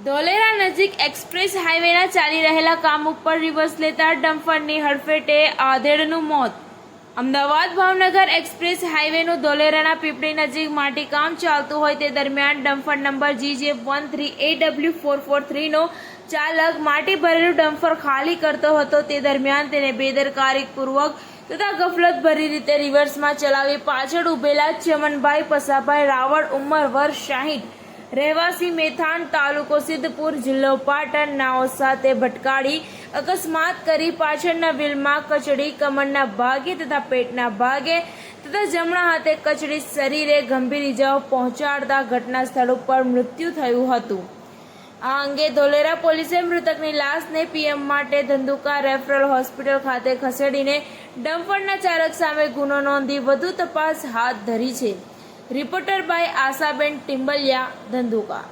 ધોલેરા નજીક એક્સપ્રેસ હાઈવેના ચાલી રહેલા કામ ઉપર રિવર્સ લેતા ડમ્પરની હડફેટે આધેડનું મોત. અમદાવાદ ભાવનગર એક્સપ્રેસ હાઈવેનું ધોલેરાના પીપળી નજીક માટીકામ ચાલતું હોય તે દરમિયાન ડમ્પર નંબર GJ13AW443 નો ચાલક માટી ભરેલું ડમ્પર ખાલી કરતો હતો. તે દરમિયાન તેને બેદરકારીપૂર્વક તથા ગફલતભરી રીતે રિવર્સમાં ચલાવી પાછળ ઉભેલા ચમનભાઈ પસાભાઈ રાવળ ઉંમર વર્ષ 60 રહેવાસી મેથાણ તાલુકો સિદ્ધપુર જિલ્લો પાટણ નાઓ સાથે ભટકાડી અકસ્માત કરી પાછળના વ્હીલમાં કચડી કમરના ભાગે તથા પેટના ભાગે તથા જમણા હાથે કચડી શરીરે ગંભીર ઇજાઓ પહોંચાડતા ઘટના સ્થળ ઉપર મૃત્યુ થયું હતું. આ અંગે ધોલેરા પોલીસે મૃતકની લાશને પીએમ માટે ધંધુકા રેફરલ હોસ્પિટલ ખાતે ખસેડીને ડમ્પરના ચાલક સામે ગુનો નોંધી વધુ તપાસ હાથ ધરી છે. Reporter by Ashaben Timbaliya, Dhandhuka.